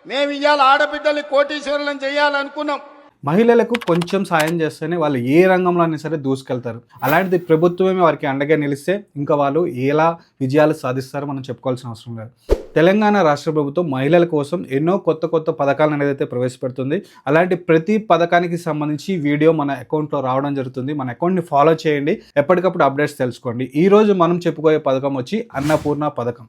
మేము ఇవాళ ఆడబిడ్డల్ని కోటీశ్వరులను చేయాలనుకున్నాం. మహిళలకు కొంచెం సాయం చేస్తేనే వాళ్ళు ఏ రంగంలో అయినా సరే దూసుకెళ్తారు. అలాంటిది ప్రభుత్వమే వారికి అండగా నిలిస్తే ఇంకా వాళ్ళు ఎలా విజయాలు సాధిస్తారో మనం చెప్పుకోవాల్సిన అవసరం లేదు. తెలంగాణ రాష్ట్ర ప్రభుత్వం మహిళల కోసం ఎన్నో కొత్త పథకాలను అనేది ప్రవేశపెడుతుంది. అలాంటి ప్రతి పథకానికి సంబంధించి వీడియో మన అకౌంట్లో రావడం జరుగుతుంది. మన అకౌంట్ని ఫాలో చేయండి, ఎప్పటికప్పుడు అప్డేట్స్ తెలుసుకోండి. ఈరోజు మనం చెప్పుకోయే పథకం వచ్చి అన్నపూర్ణ పథకం.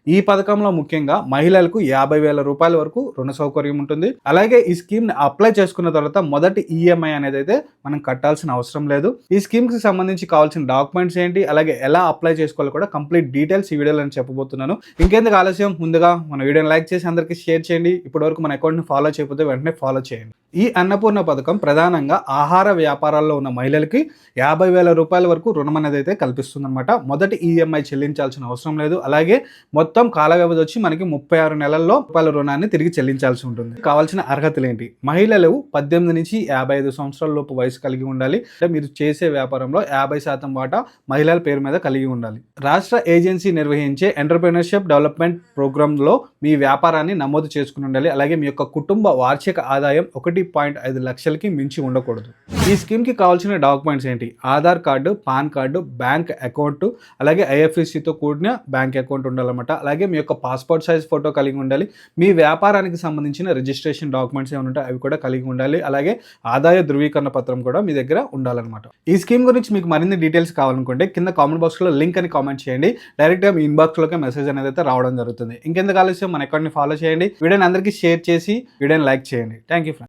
ఈ పథకంలో ముఖ్యంగా మహిళలకు 50,000 రూపాయల వరకు రుణ సౌకర్యం ఉంటుంది. అలాగే ఈ స్కీమ్ని అప్లై చేసుకున్న తర్వాత మొదటి ఈఎంఐ అనేది అయితే మనం కట్టాల్సిన అవసరం లేదు. ఈ స్కీమ్కి సంబంధించి కావాల్సిన డాక్యుమెంట్స్ ఏంటి, అలాగే ఎలా అప్లై చేసుకోవాలో కూడా కంప్లీట్ డీటెయిల్స్ ఈ వీడియోలో నేను చెప్పబోతున్నాను. ఇంకెందుకు ఆలస్యం, ముందుగా మన వీడియోని లైక్ చేసి అందరికీ షేర్ చేయండి. ఇప్పటివరకు మన అకౌంట్ని ఫాలో చేయకపోతే వెంటనే ఫాలో చేయండి. ఈ అన్నపూర్ణ పథకం ప్రధానంగా ఆహార వ్యాపారాల్లో ఉన్న మహిళలకి 50,000 రూపాయల వరకు రుణం అనేది అయితే కల్పిస్తుందన్నమాట. మొదటి ఈఎంఐ చెల్లించాల్సిన అవసరం లేదు. అలాగే మొత్తం కాల వ్యవధి వచ్చి మనకి 36 నెలల్లో రూపాయల రుణాన్ని తిరిగి చెల్లించాల్సి ఉంటుంది. కావాల్సిన అర్హతలు ఏంటి? మహిళలు 18 నుంచి 55 సంవత్సరాల లోపు వయసు కలిగి ఉండాలి. అంటే మీరు చేసే వ్యాపారంలో 50% వాటా మహిళల పేరు మీద కలిగి ఉండాలి. రాష్ట్ర ఏజెన్సీ నిర్వహించే ఎంటర్‌ప్రెన్యూర్‌షిప్ డెవలప్మెంట్ ప్రోగ్రాంలో మీ వ్యాపారాన్ని నమోదు చేసుకుని ఉండాలి. అలాగే మీ యొక్క కుటుంబ వార్షిక ఆదాయం 1.5 లక్షలకి మించి ఉండకూడదు. ఈ స్కీమ్కి కావాల్సిన డాక్యుమెంట్స్ ఏంటి? Aadhaar card, pan card, bank account, అలాగే ఐఎఫ్ఎస్సితో కూడిన బ్యాంక్ అకౌంట్ ఉండాలన్నమాట. అలాగే మీ యొక్క పాస్పోర్ట్ సైజ్ ఫోటో కలిగి ఉండాలి. మీ వ్యాపారానికి సంబంధించిన రిజిస్ట్రేషన్ డాక్యుమెంట్స్ ఏమైనా ఉంటే అవి కూడా కలిగి ఉండాలి. అలాగే ఆదాయ ధృవీకరణ పత్రం కూడా మీ దగ్గర ఉండాలన్నమాట. ఈ స్కీమ్ గురించి మీకు మరిన్ని డీటెయిల్స్ కావాలనుకుంటే కింద కామెంట్ బాక్స్లో లింక్ అని కామెంట్ చేయండి. డైరెక్ట్గా మీ ఇన్బాక్స్లోకి మెసేజ్ అనేది అయితే రావడం జరుగుతుంది. ఇంకెందుకు ఆలస్యం, మన అకౌంట్ని ఫాలో చేయండి. వీడియోని అందరికీ షేర్ చేసి వీడియోని లైక్ చేయండి. Thank you friends.